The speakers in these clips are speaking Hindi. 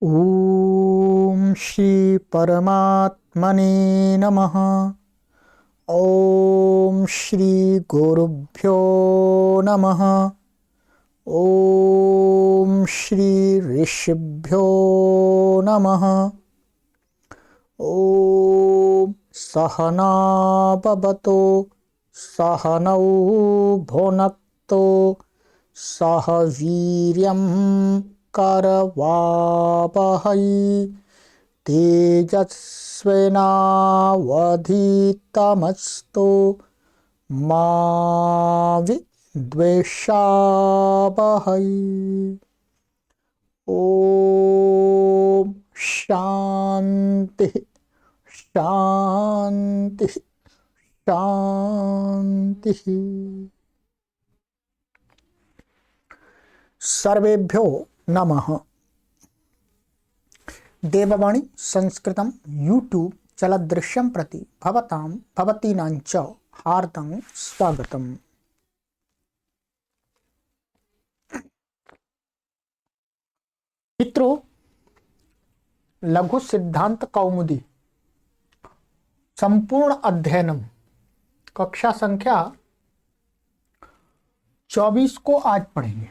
ओम श्री परमात्मने नमः। ओम श्री गुरुभ्यो नमः। ओम श्री ऋषिभ्यो नमः। ओम सहना भवतु सहनौ भुनक्तु सह वीर्यं करवावहै तेजस्विनावधीतमस्तु मा विद्वेषावहै। ओम शांति शांति शांति। सर्वेभ्यो नमः। देववाणी संस्कृतं यूट्यूब चलदृश्यं प्रति भवतां भवतीनां च हार्दं स्वागतम्। मित्रों, लघु सिद्धांत कौमुदी संपूर्ण अध्ययनम कक्षा संख्या 24 को आज पढ़ेंगे।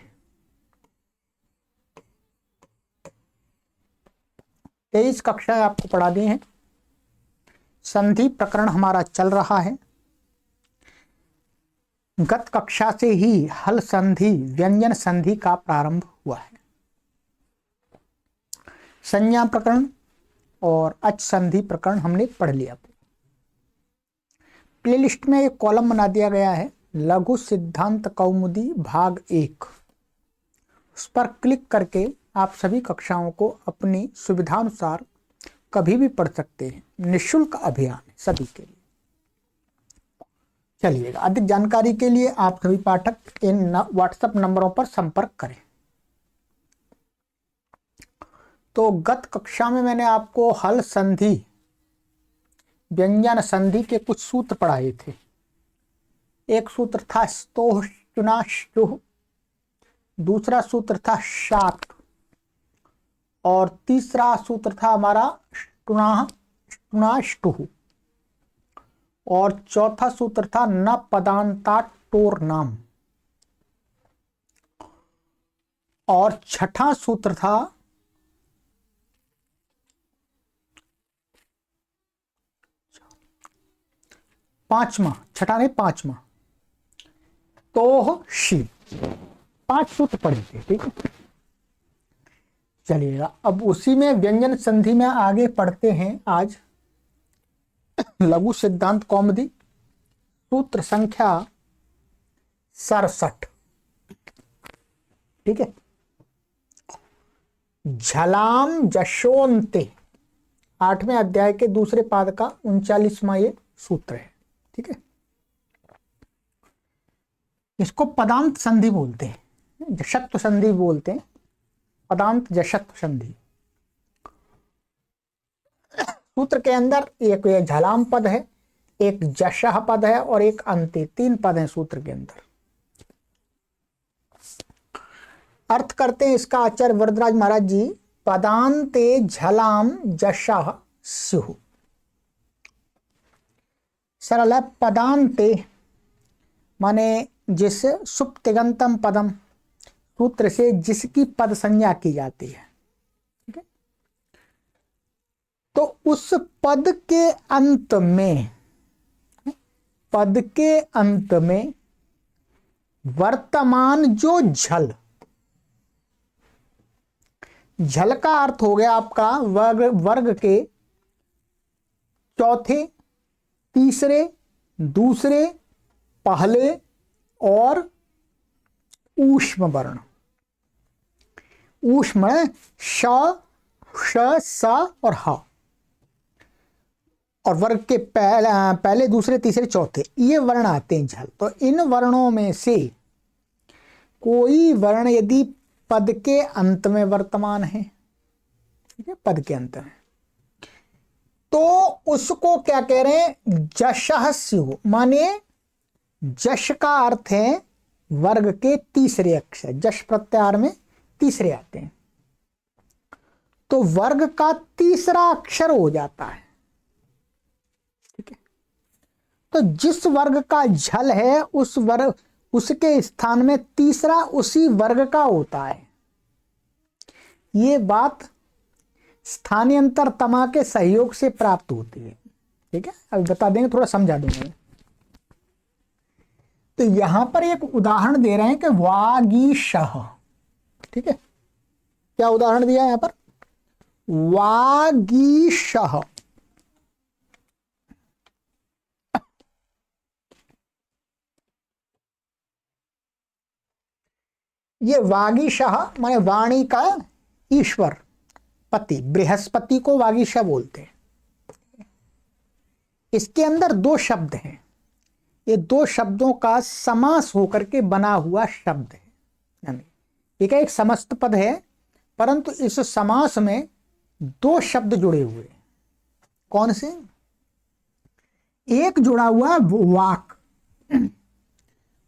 23 कक्षाएं आपको पढ़ा दी हैं। संधि प्रकरण हमारा चल रहा है। गत कक्षा से ही हल संधि व्यंजन संधि का प्रारंभ हुआ है। संज्ञा प्रकरण और अच संधि प्रकरण हमने पढ़ लिया। प्लेलिस्ट में एक कॉलम बना दिया गया है, लघु सिद्धांत कौमुदी भाग 1। उस पर क्लिक करके आप सभी कक्षाओं को अपनी सुविधानुसार कभी भी पढ़ सकते हैं। निःशुल्क अभियान है सभी के लिए। चलिएगा, अधिक जानकारी के लिए आप सभी पाठक इन व्हाट्सएप नंबरों पर संपर्क करें। तो गत कक्षा में मैंने आपको हल संधि व्यंजन संधि के कुछ सूत्र पढ़ाए थे। एक सूत्र था स्तोह चुनाष्टुः, दूसरा सूत्र था शात, और तीसरा सूत्र था हमारा ष्टुनाष्टुः, और चौथा सूत्र था न पदांता टोर नाम, और छठा सूत्र था पांचवा तोह शी। 5 सूत्र पढ़े थे, ठीक है। चलिएगा, अब उसी में व्यंजन संधि में आगे पढ़ते हैं। आज लघु सिद्धांत कौमुदी सूत्र संख्या 67, ठीक है। झलाम जशोन्ते 8वें अध्याय के दूसरे पाद का 39वां ये सूत्र है, ठीक है। इसको पदांत संधि बोलते हैं, जशत्व संधि बोलते हैं, पदांत जशत्व संधि। सूत्र के अंदर एक झलाम पद है, एक जशः पद है और एक अंत्य, 3 पद हैं सूत्र के अंदर। अर्थ करते हैं इसका आचार्य वरदराज महाराज जी। पदांते झलाम जशः स्युः। सरल है। पदांते माने जिस सुप्तिगंतम पदम, सूत्र से जिसकी पद संज्ञा की जाती है, ठीक है। तो उस पद के अंत में वर्तमान जो झल का अर्थ हो गया आपका वर्ग के चौथे, तीसरे, दूसरे, पहले और ऊष्म वर्ण। ऊष्म श, श, स और ह, और वर्ग के पहले, दूसरे, तीसरे, चौथे ये वर्ण आते हैं झल। तो इन वर्णों में से कोई वर्ण यदि पद के अंत में वर्तमान है, ठीक है, पद के अंत में, तो उसको क्या कह रहे हैं? जशः स्युः। माने जश का अर्थ है वर्ग के तीसरे अक्षर, जश प्रत्याहार में तीसरे आते हैं। तो वर्ग का तीसरा अक्षर हो जाता है। ठीक है, तो जिस वर्ग का झल है उस वर्ग, उसके स्थान में तीसरा उसी वर्ग का होता है। ये बात स्थानीयंतर तमा के सहयोग से प्राप्त होती है। ठीक है, अभी बता देंगे, थोड़ा समझा दूंगा। तो यहां पर एक उदाहरण दे रहे हैं कि वागीशः। ठीक है, क्या उदाहरण दिया है यहां पर? वागीशः। ये वागीशः माने वाणी का ईश्वर, पति, बृहस्पति को वागीशः बोलते हैं। इसके अंदर दो शब्द हैं, ये दो शब्दों का समास होकर के बना हुआ शब्द है। ठीक है, एक समस्त पद है, परंतु इस समास में दो शब्द जुड़े हुए। कौन से? एक जुड़ा हुआ वाक,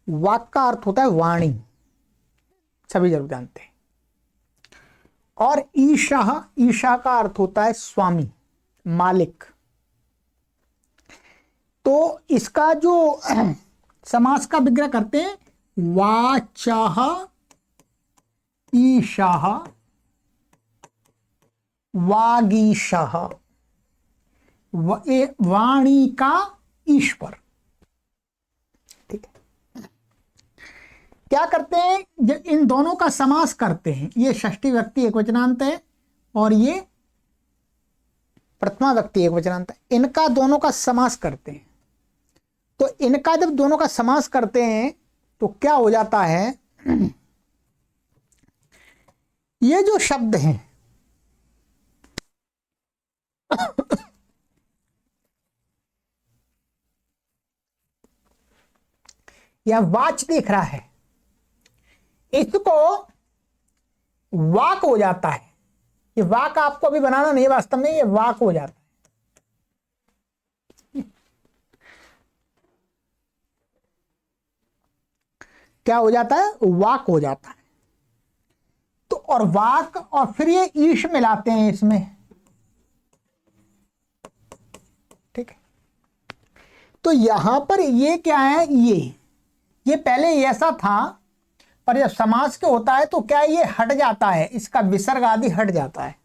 वाक का अर्थ होता है वाणी, सभी जरूर जानते हैं। और ईशः, ईशा का अर्थ होता है स्वामी, मालिक। तो इसका जो समास का विग्रह करते हैं, वाचः ईशः वागीशः, वाणी का ईश्वर। ठीक है, क्या करते हैं, जब इन दोनों का समास करते हैं, ये षष्ठी व्यक्ति एकवचनांत है और ये प्रथमा व्यक्ति एकवचनांत है, इनका दोनों का समास करते हैं। तो इनका जब दोनों का समास करते हैं तो क्या हो जाता है, ये जो शब्द हैं यह वाच दिख रहा है, इसको वाक हो जाता है। ये वाक आपको अभी बनाना नहीं, वास्तव में ये वाक हो जाता है। क्या हो जाता है? वाक हो जाता है। तो और वाक और फिर ये ईश मिलाते हैं इसमें। ठीक है, तो यहां पर ये क्या है, ये पहले ऐसा था, पर जब समास के होता है तो क्या ये हट जाता है, इसका विसर्ग आदि हट जाता है,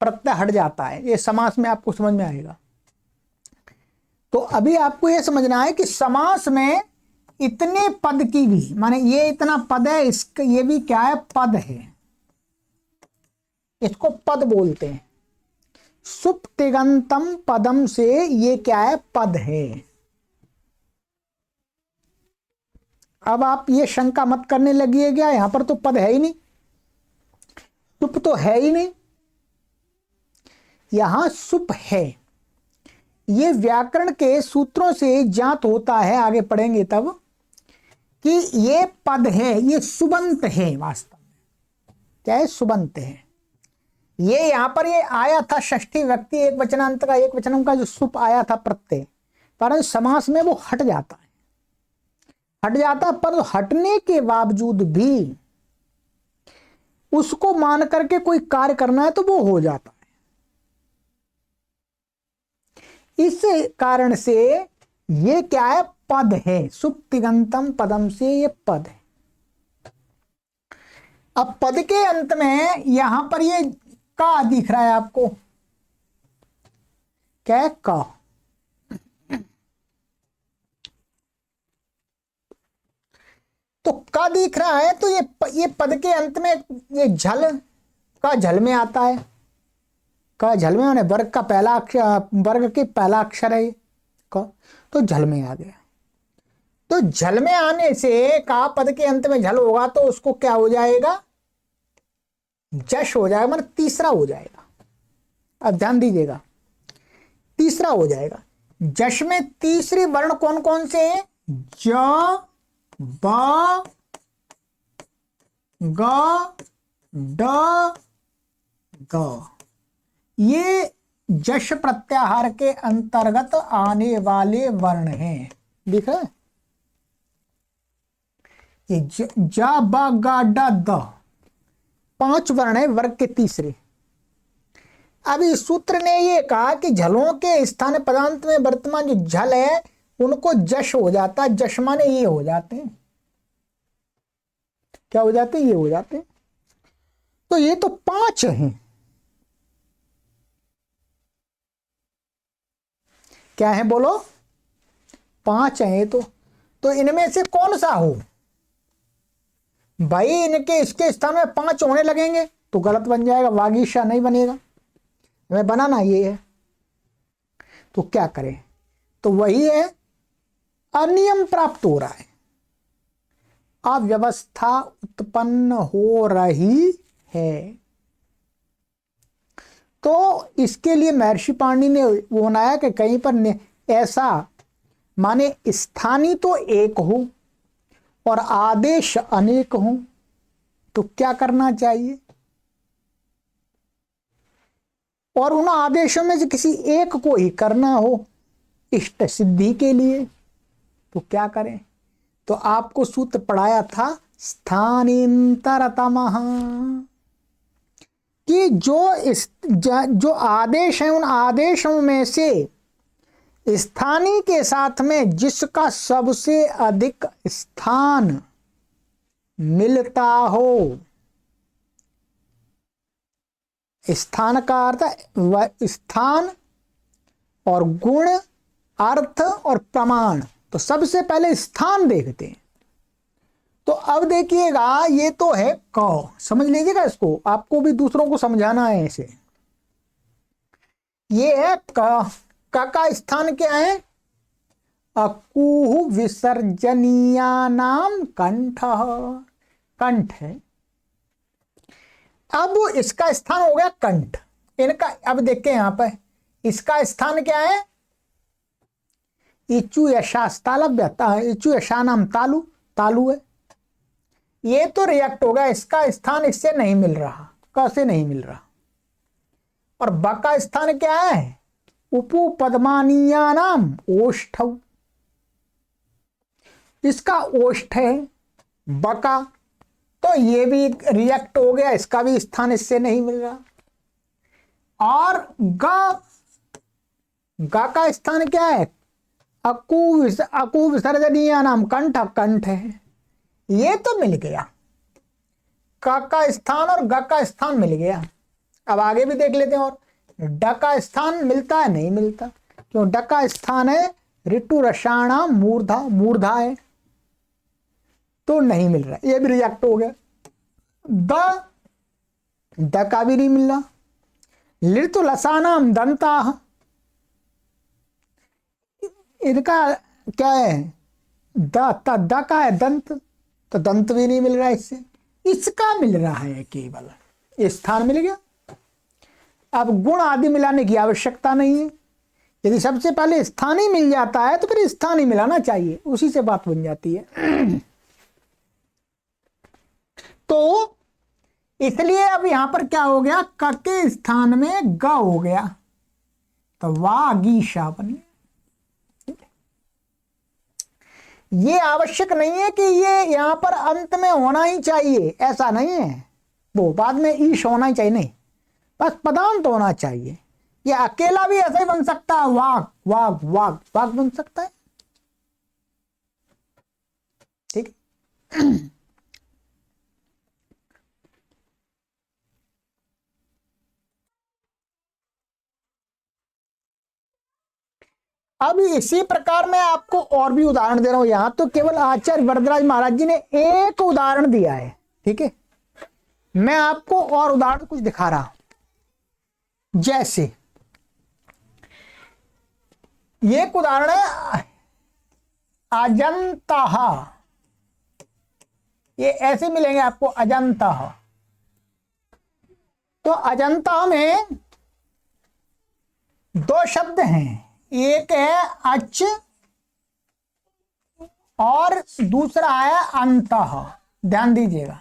प्रत्यय हट जाता है। ये समास में आपको समझ में आएगा। तो अभी आपको ये समझना है कि समास में इतने पद की भी, माने ये इतना पद है, इसका ये भी क्या है, पद है, इसको पद बोलते हैं। सुप्तिगंतम पदम से ये क्या है, पद है। अब आप ये शंका मत करने लगिए, क्या यहां पर तो पद है ही नहीं, सुप तो है ही नहीं, यहां सुप है। ये व्याकरण के सूत्रों से ज्ञात होता है, आगे पढ़ेंगे तब, कि ये पद है, ये सुबंत है। वास्तव में क्या है, सुबंत है। ये यहां पर ये आया था षष्ठी व्यक्ति एक वचनांत का, एक वचनों का जो सुप आया था प्रत्यय, परंतु समास में वो हट जाता है, हट जाता, पर हटने के बावजूद भी उसको मान करके कोई कार्य करना है तो वो हो जाता है। इस कारण से ये क्या है, पद है। सुप्तिगंतम पदम से ये पद है। अब पद के अंत में यहां पर ये का दिख रहा है आपको, क्या है, का। तो का दिख रहा है, तो ये पद के अंत में ये झल का झल में आता है। का झल में माने वर्ग का पहला अक्षर, वर्ग के पहला अक्षर है का, तो झल में आ गया। तो झल में आने से का पद के अंत में झल होगा तो उसको क्या हो जाएगा, जश हो जाएगा, मतलब तीसरा हो जाएगा। अब ध्यान दीजिएगा, तीसरा हो जाएगा। जश में तीसरी वर्ण कौन कौन से हैं, ज, ब, ग, ड, ग। ये जश प्रत्याहार के अंतर्गत आने वाले वर्ण हैं। दिख रहा है, ये ज, ब, ग, ड, द, 5 वर्ण है वर्ग के तीसरे। अब इस सूत्र ने ये कहा कि झलों के स्थान पदांत में वर्तमान जो झल है उनको जश हो जाता है। जश माने ये हो जाते हैं, क्या हो जाते हैं, ये हो जाते हैं। तो ये तो 5 हैं, क्या है बोलो, 5 है। तो इनमें से कौन सा हो भाई, इनके इसके स्थान में 5 होने लगेंगे तो गलत बन जाएगा, वागीशा नहीं बनेगा, हमें बनाना ये है। तो क्या करें, तो वही है, अनियम प्राप्त हो रहा है, अव्यवस्था उत्पन्न हो रही है। तो इसके लिए महर्षि पाणिनि ने वो बनाया कि कहीं पर ऐसा माने स्थानीय तो एक हो और आदेश अनेक हो, तो क्या करना चाहिए, और उन आदेशों में से किसी एक को ही करना हो इष्ट सिद्धि के लिए, तो क्या करें। तो आपको सूत्र पढ़ाया था स्थानींतरतमः, कि जो आदेश है उन आदेशों में से स्थानीय के साथ में जिसका सबसे अधिक स्थान मिलता हो, स्थान का अर्थ स्थान और गुण, अर्थ और प्रमाण, तो सबसे पहले स्थान देखते हैं। तो अब देखिएगा ये तो है क, समझ लीजिएगा इसको, आपको भी दूसरों को समझाना है ऐसे। ये है क का स्थान क्या है, अकुह विसर्जनीयानाम कंठ, कंठ है। अब इसका स्थान हो गया कंठ, इनका अब देखते हैं यहां पर इसका स्थान क्या है, इचु यशास्तालव्यता, इचु यशानाम तालु, तालु है। ये तो रिएक्ट हो गया, इसका स्थान इससे नहीं मिल रहा, कैसे नहीं मिल रहा। और ब का स्थान क्या है, उपु पद्मानीयानाम ओष्ठौ, इसका ओष्ठ है बका, तो ये भी रिएक्ट हो गया, इसका भी स्थान इससे नहीं मिल रहा। और गा का स्थान क्या है, अकु विसर्जनीयानाम कंठ, कंठ है, ये तो मिल गया। का स्थान और ग का स्थान मिल गया। अब आगे भी देख लेते हैं, और ड का स्थान मिलता है, नहीं मिलता, क्यों, ड का स्थान है ऋतु रसाणाम मूर्धा, मूर्धा है, तो नहीं मिल रहा, ये भी रिजेक्ट हो गया। द का भी नहीं मिल रहा। ऋतु लसानाम दंता, इनका क्या है, द का है दंत, तो दंत भी नहीं मिल रहा इससे, इसका मिल रहा है केवल, स्थान मिल गया। अब गुण आदि मिलाने की आवश्यकता नहीं है, यदि सबसे पहले स्थान ही मिल जाता है तो फिर स्थान ही मिलाना चाहिए, उसी से बात बन जाती है। तो इसलिए अब यहां पर क्या हो गया, क के स्थान में ग हो गया, तो वागीशा बनी। ये आवश्यक नहीं है कि ये यहां पर अंत में होना ही चाहिए, ऐसा नहीं है, वो बाद में ईश होना ही चाहिए, नहीं, बस पदांत होना चाहिए। ये अकेला भी ऐसे ही बन सकता है, वाग वाग वाग वाग बन सकता है, ठीक। अब इसी प्रकार मैं आपको और भी उदाहरण दे रहा हूं, यहां तो केवल आचार्य वरदराज महाराज जी ने एक उदाहरण दिया है, ठीक है, मैं आपको और उदाहरण कुछ दिखा रहा हूं। जैसे ये एक उदाहरण है अजंता, ये ऐसे मिलेंगे आपको अजंता। तो अजंता में 2 शब्द हैं, एक है अच और दूसरा है अंतः, ध्यान दीजिएगा,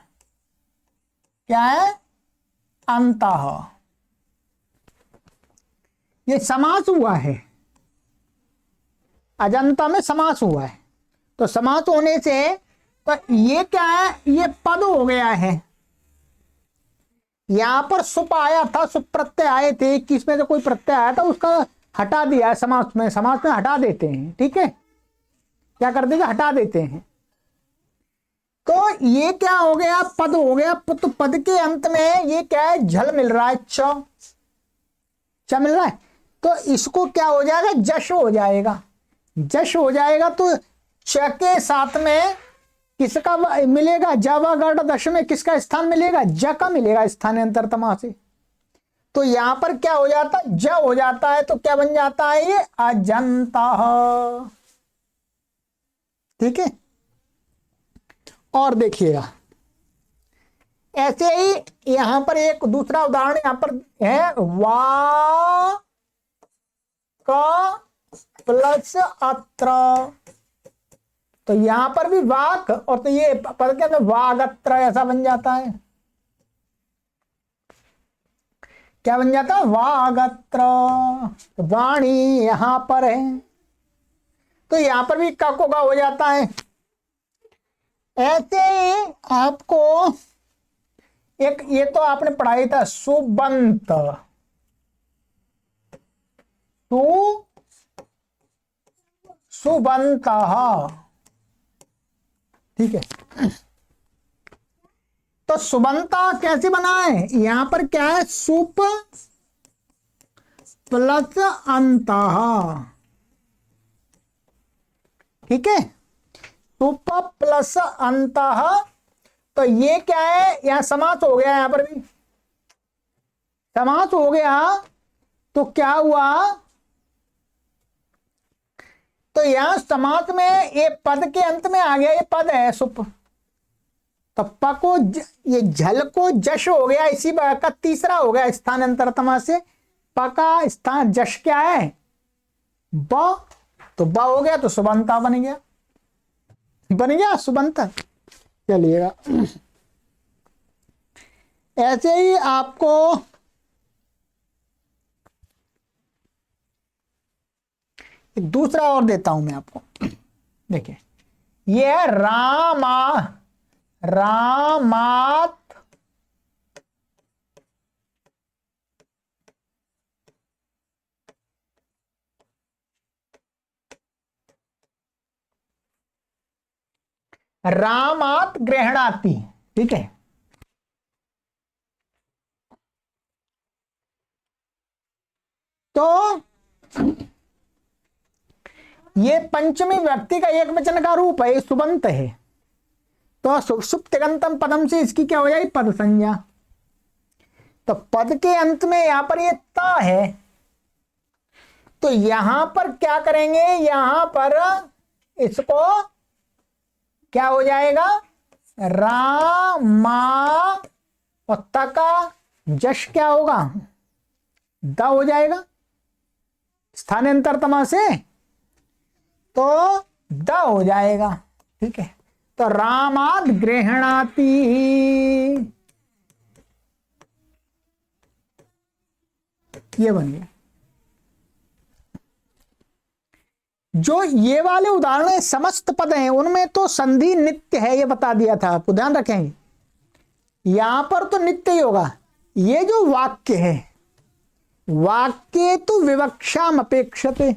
क्या है, अंतः। ये समास हुआ है, अजंता में समास हुआ है, तो समास होने से तो ये क्या है, ये पद हो गया है, यहां पर सुप आया था, सुप प्रत्यय आए थे, 21 में से कोई प्रत्यय आया था, उसका हटा दिया है समास में। समास में हटा देते हैं, ठीक है, क्या कर देंगे, हटा देते हैं। तो ये क्या हो गया, पद हो गया। तो पद के अंत में ये क्या है, झल मिल रहा है, च मिल रहा है। तो इसको क्या हो जाएगा, जश हो जाएगा। जश हो जाएगा तो च के साथ में किसका मिलेगा, जवा गढ़ दश में किसका स्थान मिलेगा, ज का मिलेगा स्थानांतर तमा से। तो यहां पर क्या हो जाता है, ज हो जाता है। तो क्या बन जाता है, ये अजंता। ठीक है, और देखिएगा ऐसे ही यहां पर एक दूसरा उदाहरण यहां पर है, वा का प्लस अत्र। तो यहां पर भी वाक, और तो ये पद क्या है, वागत्र ऐसा बन जाता है। क्या बन जाता है, वागत्र। तो वाणी यहां पर है, तो यहां पर भी का को गा हो जाता है। ऐसे आपको एक ये तो आपने पढ़ाई था, सुबंत, सुबंत, ठीक है। तो सुबंता कैसे बना है, यहां पर क्या है, सुप प्लस अंत, ठीक है, सुप प्लस अंत। तो ये क्या है, यहां समास हो गया, यहां पर भी समास हो गया। तो क्या हुआ, तो यहां समास में ये पद के अंत में आ गया, ये पद है सुप। तो प को ये झल को जश हो गया, इसी बात का तीसरा हो गया स्थानांतरतमा से। प का स्थान जश क्या है, ब। तो ब हो गया, तो सुबंता बन गया, बन गया सुबंता। चलिएगा ऐसे ही आपको एक दूसरा और देता हूं मैं आपको। देखिए ये है रामात रामात ग्रहणाति, ठीक है। तो ये पंचमी व्यक्ति का एक वचन का रूप है, सुबंत है। तो सुप्तिगंतम पदम से इसकी क्या हो जाएगी, पद संज्ञा। तो पद के अंत में यहां पर ये ता है, तो यहां पर क्या करेंगे, यहां पर इसको क्या हो जाएगा, रामा, और ता का जश क्या होगा, द हो जाएगा स्थानांतरतमा से, तो द हो जाएगा, ठीक है। तो रामाद गृहणाति, ये बन गया। जो ये वाले उदाहरण है, समस्त पद हैं, उनमें तो संधि नित्य है, ये बता दिया था आपको, ध्यान रखेंगे। यहां पर तो नित्य ही होगा। ये जो वाक्य है, वाक्य तो विवक्षाम अपेक्षते,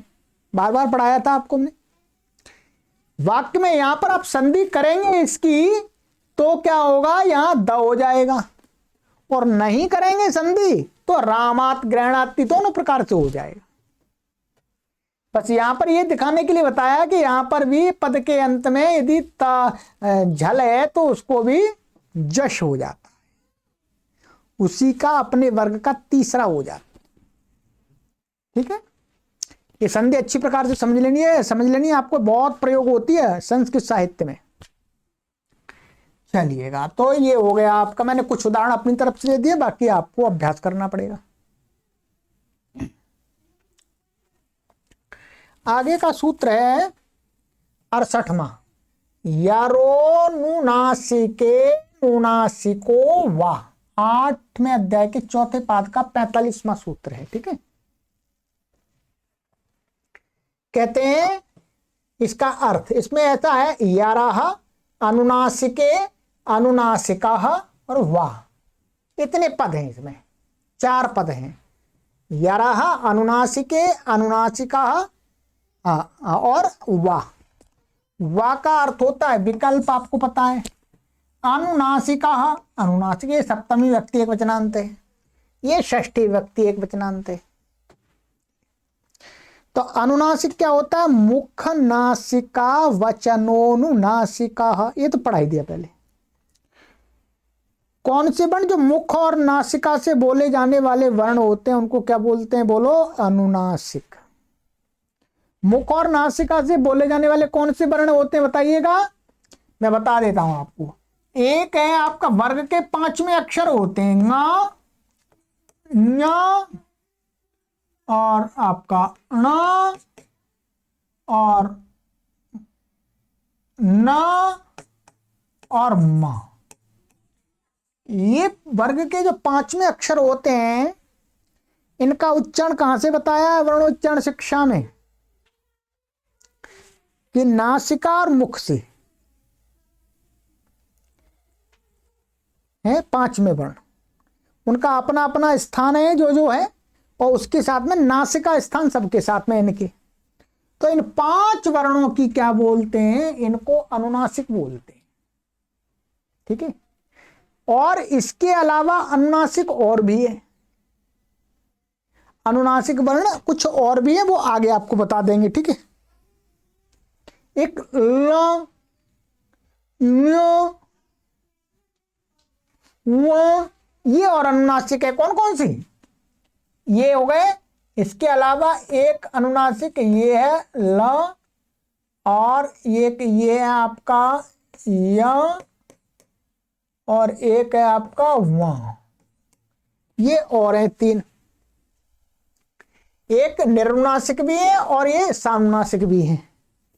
बार बार पढ़ाया था आपको हमने। वाक्य में यहां पर आप संधि करेंगे इसकी, तो क्या होगा, यहां द हो जाएगा, और नहीं करेंगे संधि तो रामात ग्रहणाति दोनों प्रकार से हो जाएगा। बस यहां पर यह दिखाने के लिए बताया कि यहां पर भी पद के अंत में यदि झल है तो उसको भी जश हो जाता है, उसी का अपने वर्ग का तीसरा हो जाता है, ठीक है। ये संधि अच्छी प्रकार से समझ लेनी है, आपको बहुत प्रयोग होती है संस्कृत साहित्य में। चलिएगा, तो ये हो गया आपका, मैंने कुछ उदाहरण अपनी तरफ से दे दिए, बाकी आपको अभ्यास करना पड़ेगा। आगे का सूत्र है 68वां, यारो नुनासिके नुनासिको वाह, 8वें अध्याय के चौथे पाद का 45वां सूत्र है, ठीक है। कहते हैं इसका अर्थ, इसमें ऐसा है, याराह अनुनासिके अनुनासिका और वाह, इतने पद हैं इसमें, 4 पद हैं। यरह, अनुनासिके, अनुनासिका और वा। वा का अर्थ होता है विकल्प, आपको पता है। अनुनासिका, अनुनासिक ये सप्तमी व्यक्ति एक वचनांत है, ये षष्ठी व्यक्ति एक वचनांत है। तो अनुनासिक क्या होता है? मुख नासिका वचनोनुनासिका, ये तो पढ़ाई दिया पहले। कौन से वर्ण? जो मुख और नासिका से बोले जाने वाले वर्ण होते हैं उनको क्या बोलते हैं? बोलो, अनुनासिक। मुख और नासिका से बोले जाने वाले कौन से वर्ण होते हैं बताइएगा? मैं बता देता हूं आपको। एक है आपका वर्ग के 5वें अक्षर होते हैं, ङ, ञ और आपका ण और न और म। ये वर्ग के जो 5वें अक्षर होते हैं, इनका उच्चारण कहां से बताया है वर्णोच्चारण शिक्षा में? कि नासिका और मुख से है 5वें वर्ण, उनका अपना अपना स्थान है जो है, और उसके साथ में नासिका स्थान सबके साथ में इनके। तो इन 5 वर्णों की क्या बोलते हैं? इनको अनुनासिक बोलते हैं। ठीक है। और इसके अलावा अनुनासिक और भी है, अनुनासिक वर्ण कुछ और भी है, वो आगे आपको बता देंगे। ठीक है। एक ल, ञ, व, ये और अनुनासिक है। कौन कौन सी? ये हो गए। इसके अलावा एक अनुनासिक ये है ल, और एक ये है आपका य, और एक है आपका व। ये और है 3। एक निर्नुनासिक भी है और ये सानुनासिक भी है।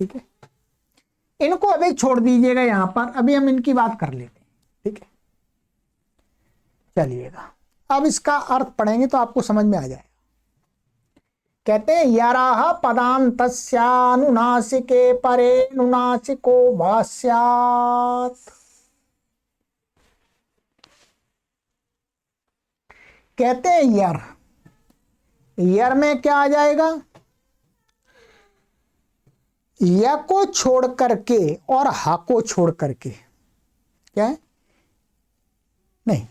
ठीक है। इनको अभी छोड़ दीजिएगा यहां पर, अभी हम इनकी बात कर लेते हैं। ठीक है, चलिएगा। अब इसका अर्थ पढ़ेंगे तो आपको समझ में आ जाएगा। कहते हैं यराह पदान्तस्यानुनासिके परे नुनासिको भास्यात्। कहते हैं यर, यर में क्या आ जाएगा? य को छोड़ करके और हा को छोड़ करके, क्या है? नहीं,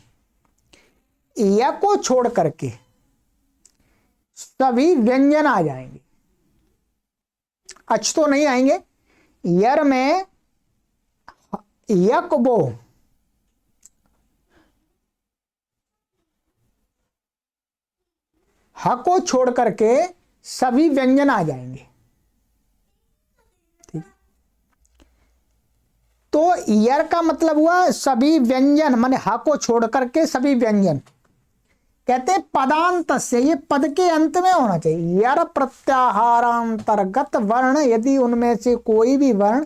य को छोड़ करके सभी व्यंजन आ जाएंगे। अच तो नहीं आएंगे। यर में यक बो, ह को छोड़ करके सभी व्यंजन आ जाएंगे। ठीक। तो यर का मतलब हुआ सभी व्यंजन, माने ह को छोड़ करके सभी व्यंजन। कहते पदांत से, ये पद के अंत में होना चाहिए। यर प्रत्याहारांतर्गत वर्ण, यदि उनमें से कोई भी वर्ण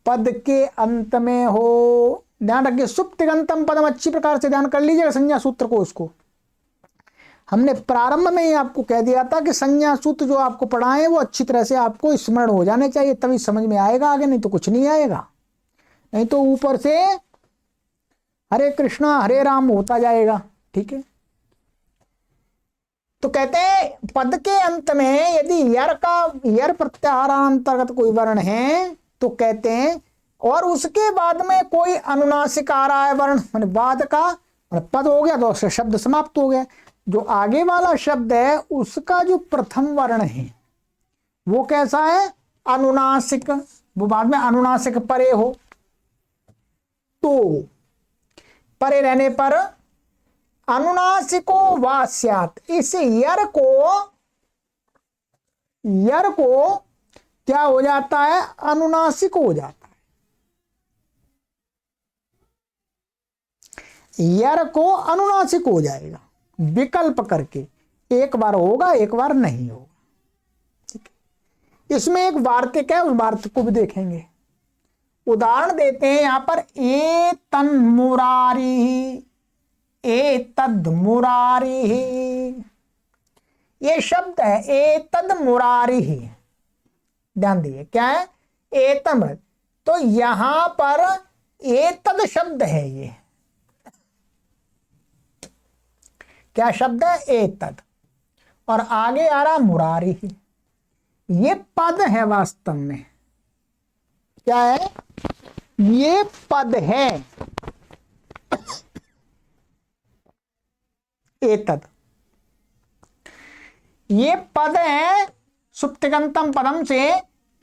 पद के अंत में हो। ध्यान रखिए, सुप्तिगंतम पदम, अच्छी प्रकार से ध्यान कर लीजिएगा संज्ञा सूत्र को। उसको हमने प्रारंभ में ही आपको कह दिया था कि संज्ञा सूत्र जो आपको पढ़ाए वो अच्छी तरह से आपको स्मरण हो जाने चाहिए, तभी समझ में आएगा आगे, नहीं तो कुछ नहीं आएगा। नहीं तो ऊपर से हरे कृष्णा हरे राम होता जाएगा। ठीक है। तो कहते हैं पद के अंत में यदि यर प्रत्याहारांतर्गत कोई वर्ण है तो कहते हैं, और उसके बाद में कोई अनुनासिक आ रहा है वर्ण, माने बाद का पद हो गया तो शब्द समाप्त हो गया। जो आगे वाला शब्द है उसका जो प्रथम वर्ण है वो कैसा है? अनुनासिक। वो बाद में अनुनासिक परे हो तो परे रहने पर अनुनासिको वास्यात, इस यर को क्या हो जाता है? अनुनासिक हो जाता है। यर को अनुनासिक हो जाएगा विकल्प करके, एक बार होगा एक बार नहीं होगा। ठीक है। इसमें एक वार्तिक है, उस वार्तिक को भी देखेंगे। उदाहरण देते हैं यहां पर, ए तन मुरारी, ए तद मुरारी, ये शब्द है ए तद मुरारी। ध्यान दीजिए क्या है? ए तम। तो यहां पर ए तद शब्द है, ये क्या शब्द है? एतद। और आगे आ रहा मुरारी। ये पद है वास्तव में, क्या है? ये पद है एतद, ये पद है सुप्तिगंतम पदम से।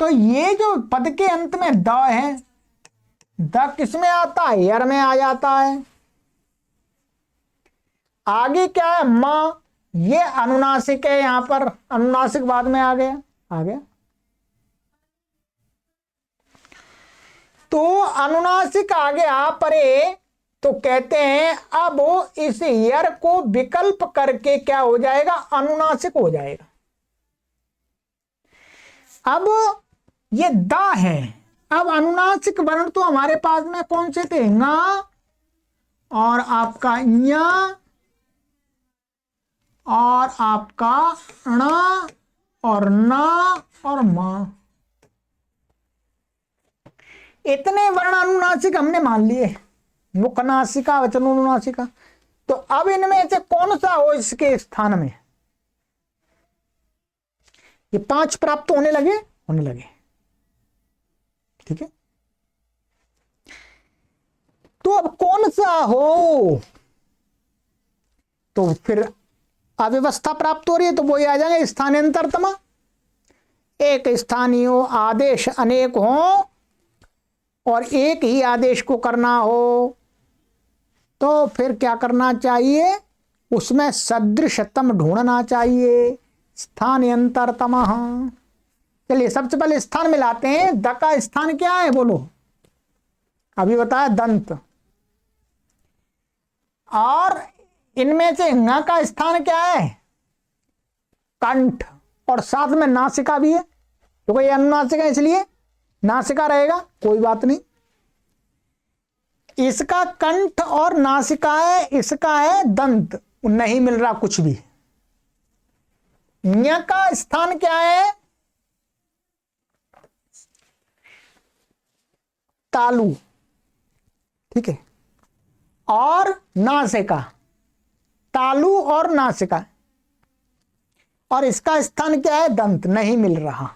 तो ये जो पद के अंत में द है, द किस में आता है? यर में आ जाता है। आगे क्या है? मां, ये अनुनासिक है, यहां पर अनुनासिक बाद में आ गया, आ गया। तो अनुनासिक आ गया परे, तो कहते हैं अब इस यर को विकल्प करके क्या हो जाएगा? अनुनासिक हो जाएगा। अब ये द है। अब अनुनासिक वर्ण तो हमारे पास में कौन से थे? ङा और आपका ञ और आपका ण और न और म। इतने वर्ण अनुनासिक हमने मान लिए, मुख नासिका, वचन अनुनासिका। तो अब इनमें से कौन सा हो इसके स्थान में? ये 5 प्राप्त होने लगे, होने लगे। ठीक है, तो अब कौन सा हो? तो फिर अव्यवस्था प्राप्त हो रही है, तो वो आ जाएंगे स्थानांतरतम। एक स्थानीय आदेश अनेक हो और एक ही आदेश को करना हो, तो फिर क्या करना चाहिए? उसमें सदृशतम ढूंढना चाहिए, स्थानांतरतम। चलिए सबसे पहले स्थान मिलाते हैं। द का स्थान क्या है? बोलो, अभी बताया दंत। और इनमें से ङ का स्थान क्या है? कंठ। और साथ में नासिका भी है, तो ये अनुनासिक है इसलिए नासिका रहेगा, कोई बात नहीं। इसका कंठ और नासिका है, इसका है दंत, नहीं मिल रहा कुछ भी। ञ का स्थान क्या है? तालु। ठीक है, और नासिका, तालु और नासिका। और इसका स्थान क्या है? दंत, नहीं मिल रहा,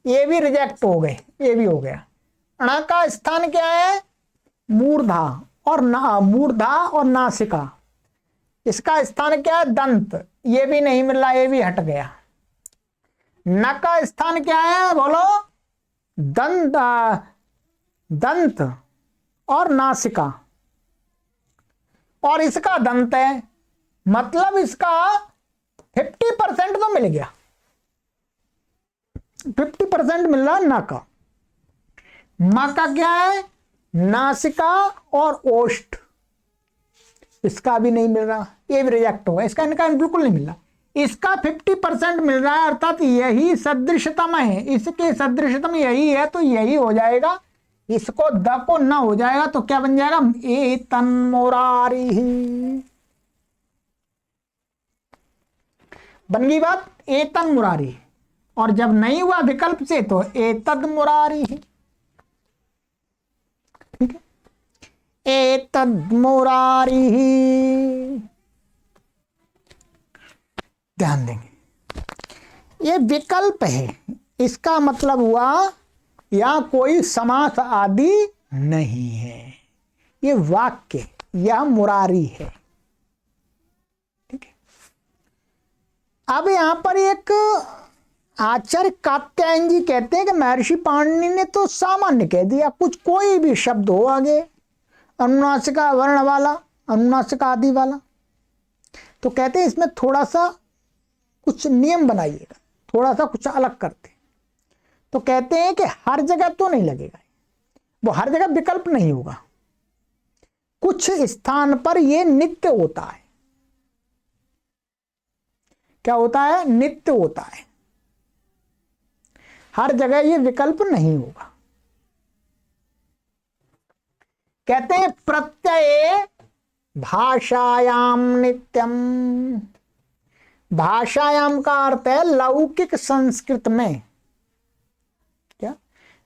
ये भी रिजेक्ट हो गए, ये भी हो गया। ण का स्थान क्या है? मूर्धा और मूर्धा और नासिका। इसका स्थान क्या है? दंत, ये भी नहीं मिल रहा, ये भी हट गया। न का स्थान क्या है? बोलो, दंत, दंत और नासिका। और इसका दंत है, मतलब इसका 50% तो मिल गया, 50% मिल रहा ना का। मां का क्या है? नासिका और ओष्ठ, इसका भी नहीं मिल रहा, ये भी रिजेक्ट होगा, इसका इनका बिल्कुल नहीं मिल रहा। इसका 50% मिल रहा है, अर्थात यही सदृशतम है, इसके सदृशतम यही है, तो यही हो जाएगा। इसको द को न हो जाएगा तो क्या बन जाएगा? एतन मुरारी। बन गई बात, एतन मुरारी। और जब नहीं हुआ विकल्प से तो एतद मुरारी। ठीक है, एतद मुरारी, ध्यान देंगे। ये विकल्प है, इसका मतलब हुआ या कोई समास आदि नहीं है, ये वाक्य या मुरारी है। ठीक है, अब यहां पर एक आचार्य कात्यायन जी कहते हैं कि महर्षि पाणिनि ने तो सामान्य कह दिया, कुछ कोई भी शब्द हो आगे अनुनासिका वर्ण वाला, अनुनासिका आदि वाला, तो कहते हैं इसमें थोड़ा सा कुछ नियम बनाइएगा, थोड़ा सा कुछ अलग करते। तो कहते हैं कि हर जगह तो नहीं लगेगा, वो हर जगह विकल्प नहीं होगा, कुछ स्थान पर ये नित्य होता है। क्या होता है? नित्य होता है, हर जगह ये विकल्प नहीं होगा। कहते हैं प्रत्यय भाषायाम नित्यम। भाषायाम का अर्थ है लौकिक संस्कृत में। क्या?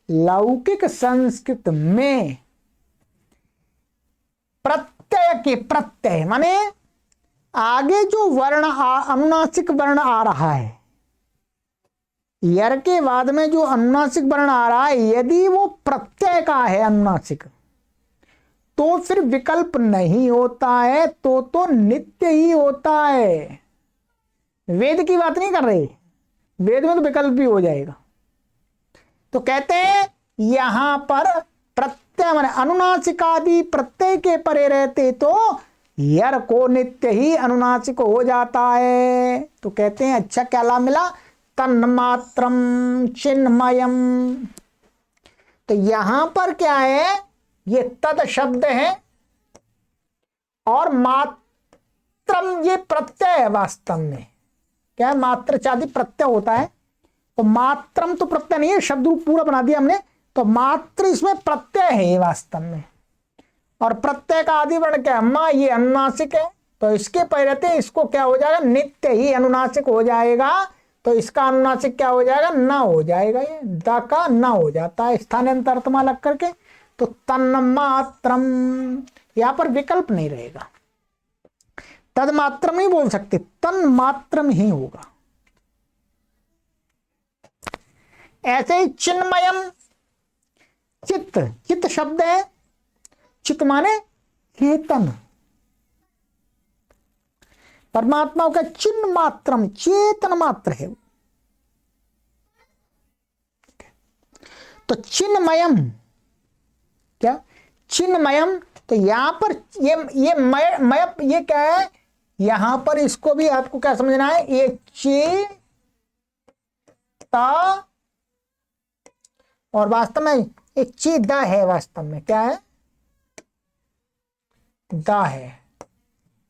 लौकिक संस्कृत में प्रत्यय के, प्रत्यय माने आगे जो वर्ण अनुनासिक वर्ण आ रहा है, यर के बाद में जो अनुनासिक वर्ण आ रहा है, यदि वो प्रत्यय का है अनुनासिक, तो फिर विकल्प नहीं होता है, तो नित्य ही होता है। वेद की बात नहीं कर रहे, वेद में तो विकल्प भी हो जाएगा। तो कहते हैं यहां पर प्रत्यय माने अनुनासिकादि प्रत्यय के परे रहते तो यर को नित्य ही अनुनासिक हो जाता है। तो कहते हैं अच्छा क्या लाभ मिला, तन्मात्रम चिन्मयम। तो यहां पर क्या है, ये तद शब्द है और मात्रम ये प्रत्यय है। वास्तव में क्या है, मात्र चादि प्रत्यय होता है, तो मात्रम तो प्रत्यय नहीं है, शब्द रूप पूरा बना दिया हमने, तो मात्र इसमें प्रत्यय है ये वास्तव में। और प्रत्यय का आदि वर्ण क्या है, मां, ये अनुनासिक है, तो इसके पहले इसको क्या हो जाएगा, नित्य ही अनुनासिक हो जाएगा। तो इसका अनुनासिक क्या हो जाएगा, न हो जाएगा, ये द का न हो जाता है स्थानांतरतमा लग करके। तो तन्मात्रम, यहां पर विकल्प नहीं रहेगा, तन्मात्रम नहीं बोल सकते, तन्मात्रम ही होगा। ऐसे ही चिन्मयम, चित्त, चित्त शब्द है, चित्त माने चेतन, परमात्मा का चिन्ह मात्रम, चेतन मात्र है। तो चिन्मयम क्या, चिन्मयम। तो यहां पर ये मय ये क्या है, यहां पर इसको भी आपको क्या समझना है, ये चेता और वास्तव में एक चेदा है, वास्तव में क्या है, दा है।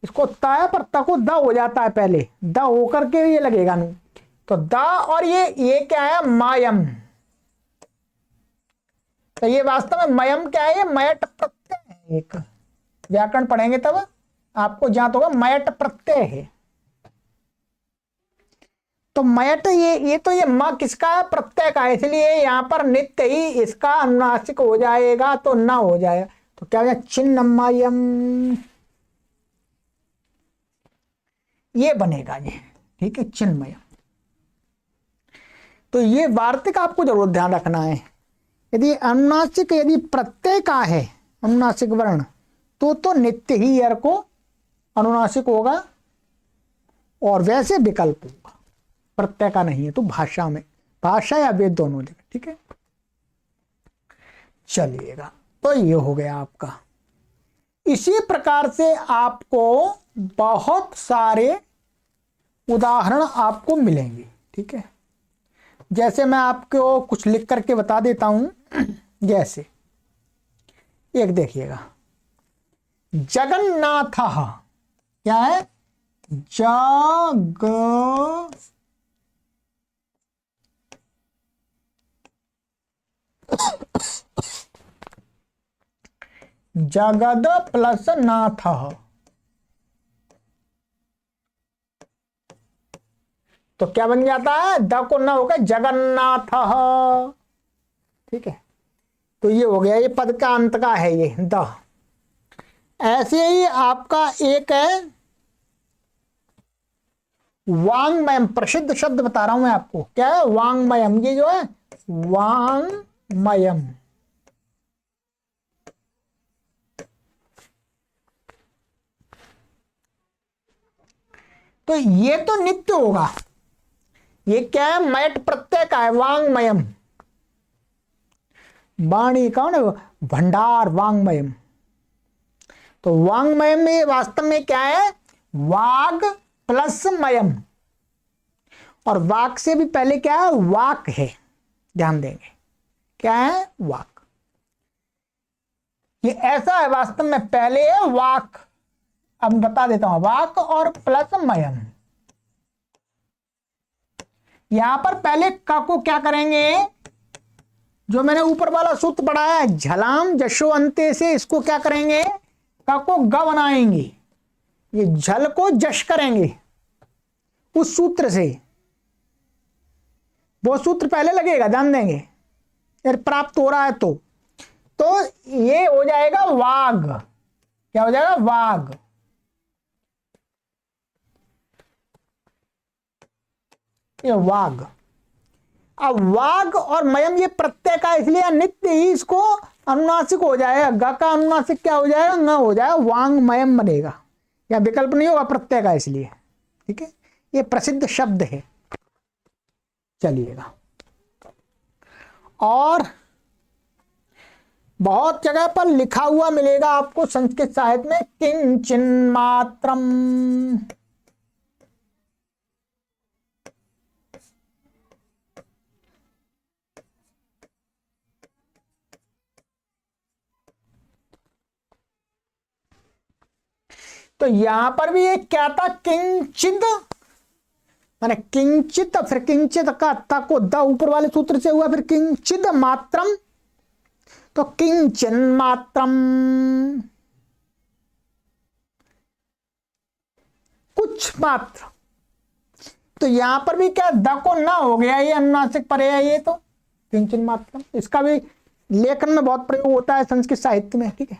इसको ता है पर ता को दा हो जाता है पहले, दा होकर के ये लगेगा नहीं, तो दा और ये क्या है, मायम। तो ये वास्तव में मयम क्या है, ये मयट प्रत्यय है। एक व्याकरण पढ़ेंगे तब आपको ज्ञात होगा, मयट प्रत्यय है। तो मयट ये तो ये म किसका है, प्रत्यय का है, इसलिए यहां पर नित्य ही इसका अनुनासिक हो जाएगा, तो ना हो जाएगा। तो क्या हो जाए, चिन्मयम, ये बनेगा ये, ठीक है, चिन्मयम। तो ये वार्तिक आपको जरूर ध्यान रखना है। यदि अनुनासिक, यदि प्रत्यय का है अनुनासिक वर्ण, तो नित्य ही यर को अनुनासिक होगा, और वैसे विकल्प होगा, प्रत्यय का नहीं है तो भाषा में, भाषा या वेद दोनों जगह, ठीक है। चलिएगा, तो ये हो गया आपका। इसी प्रकार से आपको बहुत सारे उदाहरण आपको मिलेंगे, ठीक है। जैसे मैं आपको कुछ लिख करके बता देता हूं, जैसे एक देखिएगा, जगन्नाथ, क्या है, जगद प्लस नाथ, तो क्या बन जाता है, द को न होगा जगन्नाथ, ठीक है। तो ये हो गया, ये पद का अंत का है ये द। ऐसे ही आपका एक है वांगमयम, प्रसिद्ध शब्द बता रहा हूं मैं आपको, क्या है, वांगमयम। ये जो है वांगमयम, तो ये तो नित्य होगा। ये क्या है, मयट प्रत्यय का है, वांगमयम, वाणी कौन है, भंडार, वांगमयम। तो वांगमयम में वास्तव में क्या है, वाग प्लस मयम, और वाक से भी पहले क्या है, वाक है, ध्यान देंगे, क्या है, वाक। ये ऐसा है, वास्तव में पहले है वाक, अब बता देता हूं, वाक और प्लस मयम। यहां पर पहले का को क्या करेंगे, जो मैंने ऊपर वाला सूत्र पढ़ाया है, झलाम जशो अंते से इसको क्या करेंगे, का को ग बनाएंगे, ये झल को जश करेंगे उस सूत्र से, वो सूत्र पहले लगेगा, ध्यान देंगे, यार प्राप्त हो रहा है तो ये हो जाएगा वाग, क्या हो जाएगा, वाग। ये वाग। अब वाग और मयम ये प्रत्यय का, इसलिए नित्य ही इसको अनुनासिक हो जाएगा। ग का अनुनासिक क्या हो जाएगा? न हो जाएगा, वांग मयम बनेगा। या विकल्प नहीं होगा प्रत्यय का, इसलिए। ठीक है, ये प्रसिद्ध शब्द है। चलिएगा, और बहुत जगह पर लिखा हुआ मिलेगा आपको संस्कृत साहित्य में, किंचन मात्रम। तो यहां पर भी एक क्या था? किंचित, माने किंचित, फिर किंचित का ता को द ऊपर वाले सूत्र से हुआ, फिर किंचित मात्रम, तो किंचन मात्रम, कुछ मात्र। तो यहां पर भी क्या द को ना हो गया, ये अनुनासिक पर्याय, ये तो किंचन मात्रम। इसका भी लेखन में बहुत प्रयोग होता है संस्कृत साहित्य में। ठीक है,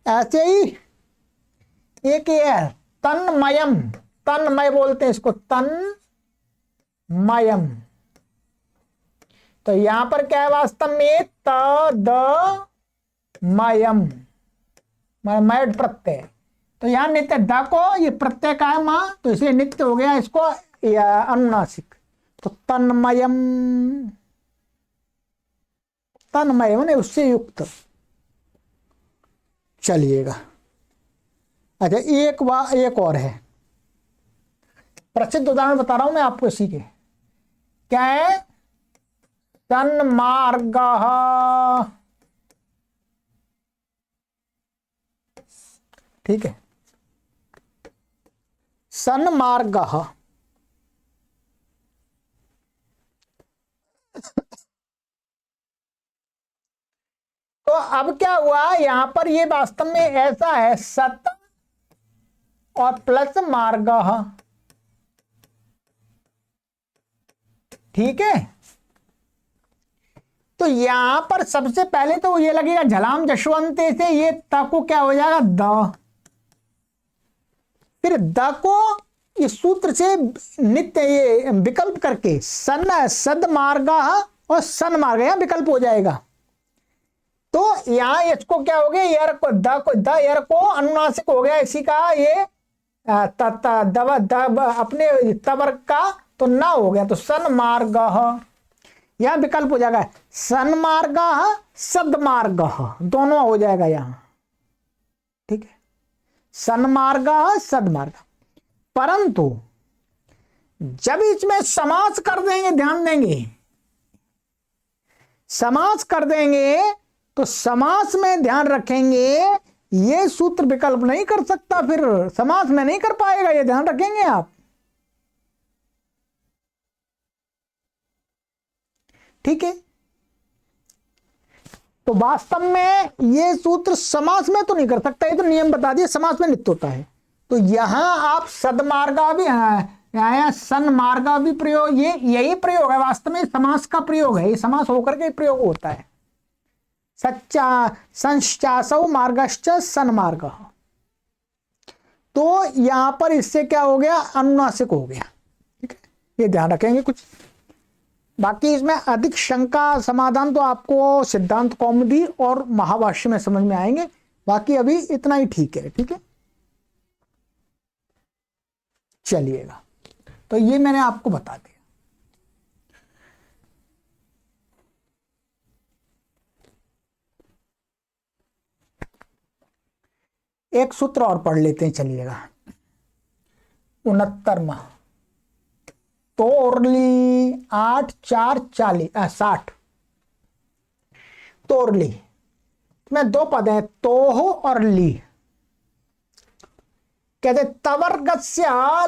ऐसे ही एक ये है तन्मयम, तन्मय बोलते हैं इसको, तन्मयम। तो यहां पर क्या है वास्तव में? त द मयम, मय प्रत्यय। तो यहां नित्य द को, ये प्रत्यय का है मां, तो इसलिए नित्य हो गया इसको अनुनासिक। तो तन्मयम, तन्मय ने उससे युक्त। चलिएगा, अच्छा एक और है, प्रसिद्ध उदाहरण बता रहा हूं मैं आपको इसी के। क्या है? सन्मार्ग। ठीक है, सन्मार्ग। तो अब क्या हुआ यहां पर? ये वास्तव में ऐसा है, सत और प्लस मार्ग। ठीक है, तो यहां पर सबसे पहले तो ये लगेगा झलाम जशवंते से, ये त को क्या हो जाएगा? द। फिर द को इस सूत्र से नित्य ये विकल्प करके सन सद मार्ग और सन मार्ग, यहां विकल्प हो जाएगा। तो यहां इसको क्या हो गया? यर को द यर को अनुनासिक हो गया इसी का, ये दब अपने तवर्ग का तो ना हो गया, तो सन मार्ग, यहां विकल्प हो जाएगा सन मार्ग सद मार्ग, दोनों हो जाएगा यहां। ठीक है, सन मार्ग सद मार्ग। परंतु जब इसमें समास कर देंगे, ध्यान देंगे, समास कर देंगे, तो समास में ध्यान रखेंगे ये सूत्र विकल्प नहीं कर सकता, फिर समास में नहीं कर पाएगा, ये ध्यान रखेंगे आप। ठीक है, तो वास्तव में ये सूत्र समास में तो नहीं कर सकता, ये तो नियम बता दिया, समास में नित्य होता है। तो यहां आप सदमार्गा भी है, सन्मार्गा भी प्रयोग, ये यही प्रयोग है वास्तव में, समास का प्रयोग है, ये समास होकर के प्रयोग होता है। सच्चा संश्चासौ मार्गश्च सन्मार्ग। तो यहां पर इससे क्या हो गया? अनुनासिक हो गया। ठीक है, ये ध्यान रखेंगे कुछ। बाकी इसमें अधिक शंका समाधान तो आपको सिद्धांत कौमुदी और महाभाष्य में समझ में आएंगे, बाकी अभी इतना ही ठीक है। ठीक है, चलिएगा, तो ये मैंने आपको बता दिया। एक सूत्र और पढ़ लेते हैं, चलिएगा। 69वां, तोरली 8 4 60। तोरली में दो पद हैं, तोह और ली। कहते तवर्गस्य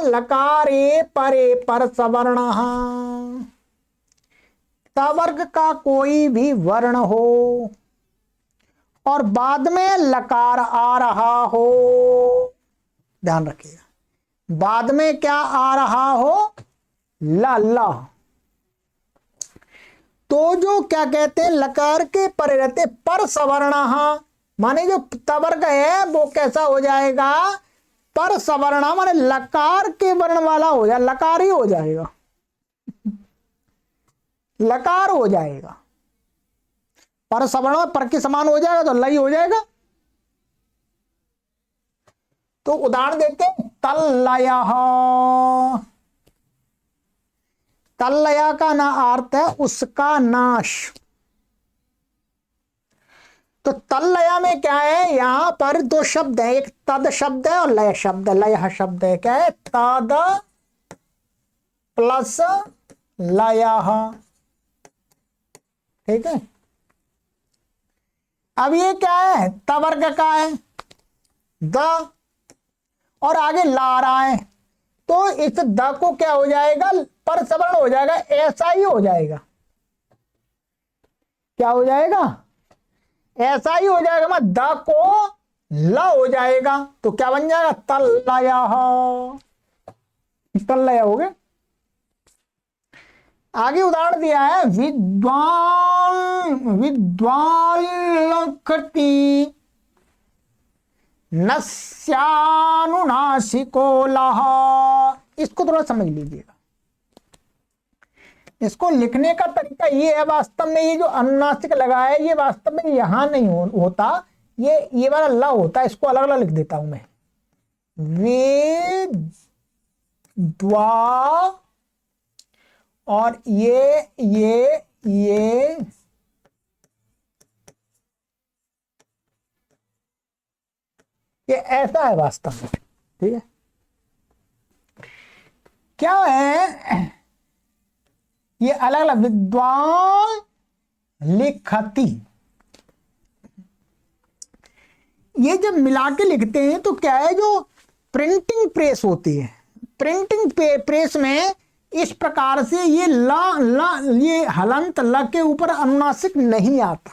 लकारे परे पर सवर्ण, तवर्ग का कोई भी वर्ण हो और बाद में लकार आ रहा हो, ध्यान रखिएगा, बाद में क्या आ रहा हो? ला। तो जो क्या कहते हैं, लकार के परे रहते पर सवर्ण, माने जो तवर्ग है वो कैसा हो जाएगा? पर सवर्ण माने लकार के वर्ण वाला हो जाए, लकार ही हो जाएगा, लकार हो जाएगा। पर सवर्ण पर के समान हो जाएगा तो लई हो जाएगा। तो उदाहरण देते हैं, तल्लया। तल्लया का ना अर्थ है उसका नाश। तो तल्लया में क्या है, यहां पर दो शब्द है, एक तद शब्द है और लय शब्द है। लय शब्द है, क्या है, तद प्लस लय। ठीक है। अब ये क्या है, तवर्ग का है, द और आगे ला रहा है, तो इस द को क्या हो जाएगा, पर सवर्ण हो जाएगा, ऐसा ही हो जाएगा। क्या हो जाएगा, ऐसा ही हो जाएगा। मैं द को ल हो जाएगा, तो क्या बन जाएगा, तल्लया। तल्लया हो गया। आगे उदाहरण दिया है, विद्वान विद्वान लखती नस्यानुनासिको लह। इसको थोड़ा समझ लीजिएगा। इसको लिखने का तरीका ये है, वास्तव में ये जो अनुनासिक लगा है ये वास्तव में यहां नहीं होता, ये वाला ल होता है। इसको अलग अलग लिख देता हूं मैं, विद्वा और ये ऐसा है वास्तव में। ठीक है, क्या है, ये अलग अलग, विद्वान लिखती, ये जब मिला के लिखते हैं तो क्या है, जो प्रिंटिंग प्रेस होती है, प्रिंटिंग प्रेस में इस प्रकार से ये ये हलंत ल के ऊपर अनुनासिक नहीं आता,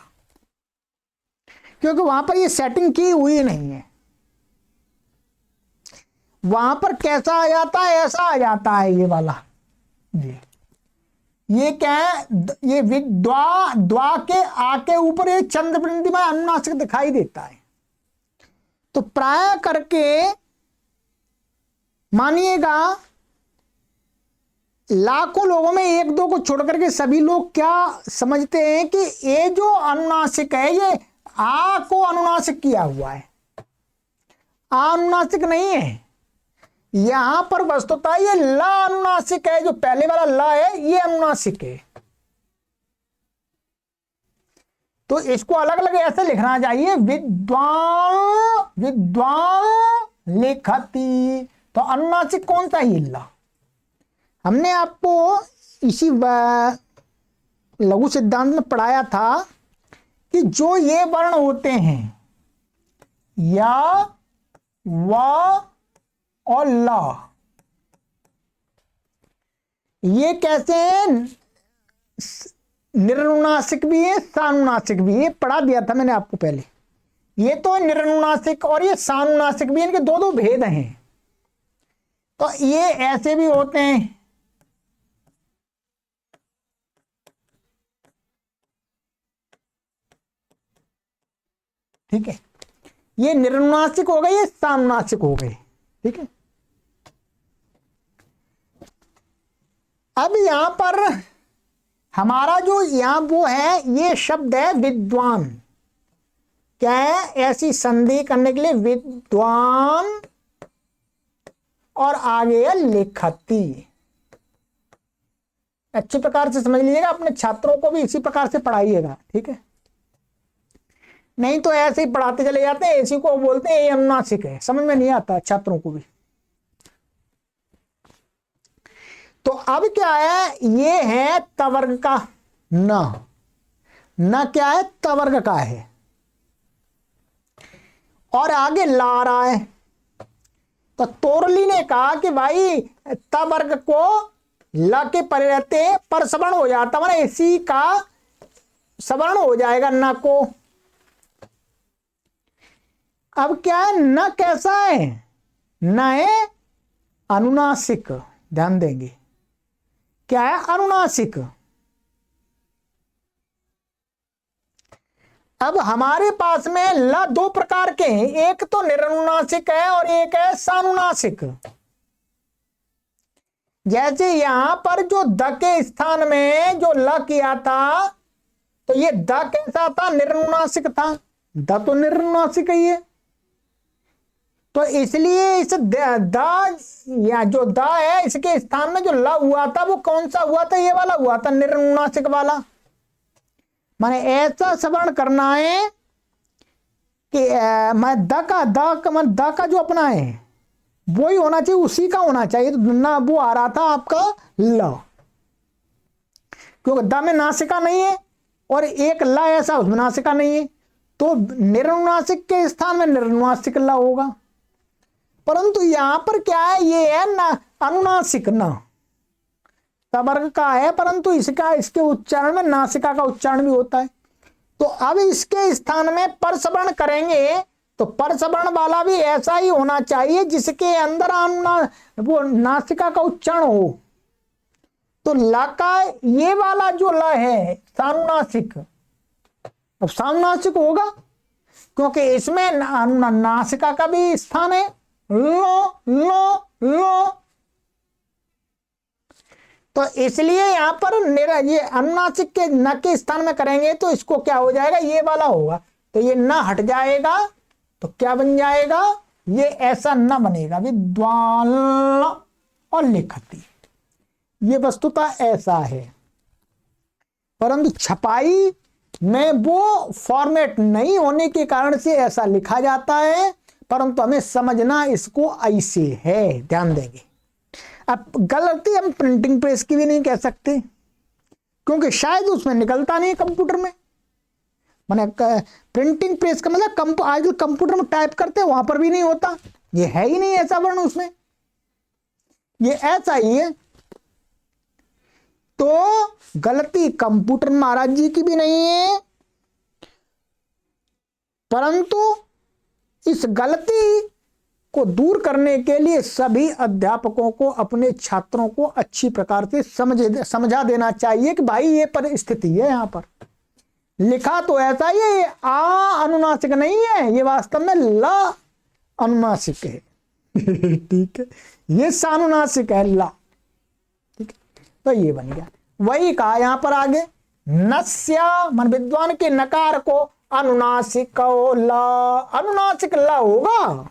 क्योंकि वहां पर ये सेटिंग की हुई नहीं है। वहां पर कैसा आ जाता है, ऐसा आ जाता है ये वाला। ये क्या है, ये विद्वा द्वा के आ के ऊपर ये चंद्र बिंदी में अनुनासिक दिखाई देता है। तो प्राय करके मानिएगा लाखों लोगों में एक दो को छोड़ करके सभी लोग क्या समझते हैं कि ये जो अनुनासिक है ये आ को अनुनासिक किया हुआ है। अनुनासिक नहीं है, यहां पर वस्तुतः ये ला अनुनासिक है, जो पहले वाला ला है ये अनुनासिक है। तो इसको अलग अलग ऐसे लिखना चाहिए, विद्वान विद्वान लिखती। तो अनुनासिक कौन सा, ये ला। हमने आपको इसी लघु सिद्धांत में पढ़ाया था कि जो ये वर्ण होते हैं या, व और ला, ये कैसे हैं, निरनुनासिक भी है, सानुनासिक भी है। पढ़ा दिया था मैंने आपको पहले। ये तो निरनुनासिक और ये सानुनासिक भी, इनके दो दो भेद हैं। तो ये ऐसे भी होते हैं, ठीक है, ये निरनुनासिक हो गए, ये सानुनासिक हो गए। ठीक है, अब यहां पर हमारा जो यहां वो है, ये शब्द है विद्वान। क्या है, ऐसी संधि करने के लिए विद्वान और आगे है लिखती। अच्छी प्रकार से समझ लीजिएगा, अपने छात्रों को भी इसी प्रकार से पढ़ाइएगा। ठीक है, नहीं तो ऐसे ही पढ़ाते चले जाते हैं, इसी को बोलते हैं ये अनुनासिक है, समझ में नहीं आता छात्रों को भी। तो अब क्या है, ये है तवर्ग का न क्या है, तवर्ग का है, और आगे ला रहा है। तो तोरली ने कहा कि भाई तवर्ग को ला के परे रहते पर सवर्ण हो जाता, माने इसी का सवर्ण हो जाएगा न को। अब क्या है, न कैसा है, न है अनुनासिक। ध्यान देंगे, क्या है, अनुनासिक। अब हमारे पास में ल दो प्रकार के हैं, एक तो निरनुनासिक है और एक है सानुनासिक। जैसे यहां पर जो द के स्थान में जो ल किया था, तो ये द कैसा था? निरनुनासिक था। द तो निरनुनासिक ही है, तो इसलिए इस द या जो द है इसके स्थान में जो ल हुआ था वो कौन सा हुआ था? ये वाला हुआ था, निरनुनासिक वाला। माने ऐसा श्रवण करना है कि मैं द का जो अपना है वो ही होना चाहिए, उसी का होना चाहिए। तो ना वो आ रहा था आपका ल, क्योंकि द में नासिका नहीं है और एक ल ऐसा उसमें नासिका नहीं है, तो निरनुनासिक के स्थान में निरनुनासिक ल होगा। परंतु यहां पर क्या है? ये है ना अनुनासिक, न तवर्ग का है, परंतु इसके उच्चारण में नासिका का उच्चारण भी होता है। तो अब इसके स्थान में परसवर्ण करेंगे, तो परसवर्ण वाला भी ऐसा ही होना चाहिए जिसके अंदर वो नासिका का उच्चारण हो। तो ल का ये वाला जो ल है सानुनासिक, अब सानुनासिक होगा क्योंकि इसमें नासिका का भी स्थान है, लो लो लो। तो इसलिए यहां पर ये अनुनासिक के न के स्थान में करेंगे तो इसको क्या हो जाएगा? ये वाला होगा, तो ये न हट जाएगा तो क्या बन जाएगा? ये ऐसा न बनेगा, विद्वान और लिखती। ये वस्तुतः ऐसा है, परंतु छपाई में वो फॉर्मेट नहीं होने के कारण से ऐसा लिखा जाता है, परंतु हमें समझना इसको ऐसे है, ध्यान देंगे। अब गलती हम प्रिंटिंग प्रेस की भी नहीं कह सकते, क्योंकि शायद उसमें निकलता नहीं है कंप्यूटर में। माने प्रिंटिंग प्रेस का मतलब आजकल कंप्यूटर में टाइप करते हैं वहां पर भी नहीं होता, ये है ही नहीं ऐसा वर्ण उसमें, ये ऐसा ही है। तो गलती कंप्यूटर महाराज जी की भी नहीं है, परंतु इस गलती को दूर करने के लिए सभी अध्यापकों को अपने छात्रों को अच्छी प्रकार से समझा देना चाहिए कि भाई ये परिस्थिति है, यहां पर लिखा तो ऐसा ही है, आ अनुनासिक नहीं है, ये वास्तव में ला अनुनासिक है। ठीक है, ये सानुनासिक है ला। ठीक है, तो ये बन गया। वही कहा यहां पर आगे, नस्या मन विद्वान के नकार को अनुनासिक ला, अनुनासिक ला होगा,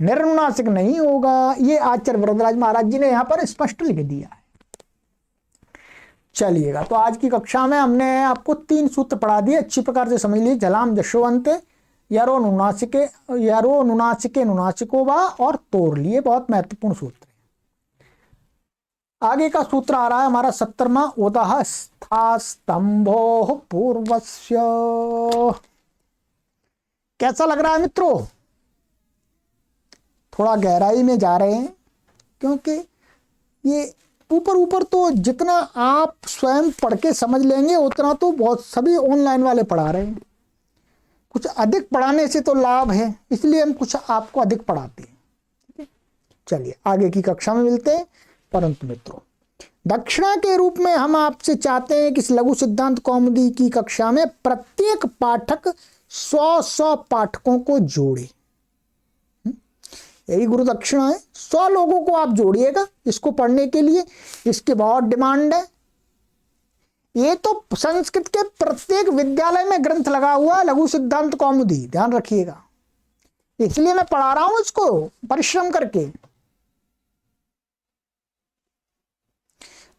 निरनुनासिक नहीं होगा। ये आचार्य वरदराज महाराज जी ने यहां पर स्पष्ट लिख दिया है। चलिएगा, तो आज की कक्षा में हमने आपको 3 सूत्र पढ़ा दिए, अच्छी प्रकार से समझ लीजिए। जलाम जशोवंत, यारो नुनासिके नुनासिको वा और तोड़ लिए, बहुत महत्वपूर्ण सूत्र है। आगे का सूत्र आ रहा है हमारा 70वां, उदः स्था स्तंभो पूर्वस्य। कैसा लग रहा है मित्रों? थोड़ा गहराई में जा रहे हैं, क्योंकि ये ऊपर ऊपर तो जितना आप स्वयं पढ़ के समझ लेंगे उतना तो बहुत सभी ऑनलाइन वाले पढ़ा रहे हैं। कुछ अधिक पढ़ाने से तो लाभ है, इसलिए हम कुछ आपको अधिक पढ़ाते हैं। चलिए आगे की कक्षा में मिलते हैं। परंतु मित्रों, दक्षिणा के रूप में हम आपसे चाहते हैं कि इस लघु सिद्धांत कौमुदी की कक्षा में प्रत्येक पाठक 100 पाठकों को जोड़े। यही गुरु दक्षिणा है, 100 लोगों को आप जोड़िएगा इसको पढ़ने के लिए। इसके बहुत डिमांड है। ये तो संस्कृत के प्रत्येक विद्यालय में ग्रंथ लगा हुआ है, लघु सिद्धांत कौमुदी, ध्यान रखिएगा। इसलिए मैं पढ़ा रहा हूं इसको परिश्रम करके।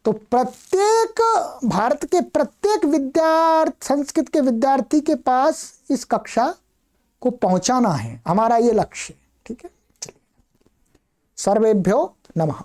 तो प्रत्येक भारत के प्रत्येक संस्कृत के विद्यार्थी के पास इस कक्षा को पहुंचाना है, हमारा ये लक्ष्य। ठीक है, सर्वेभ्यो नमः।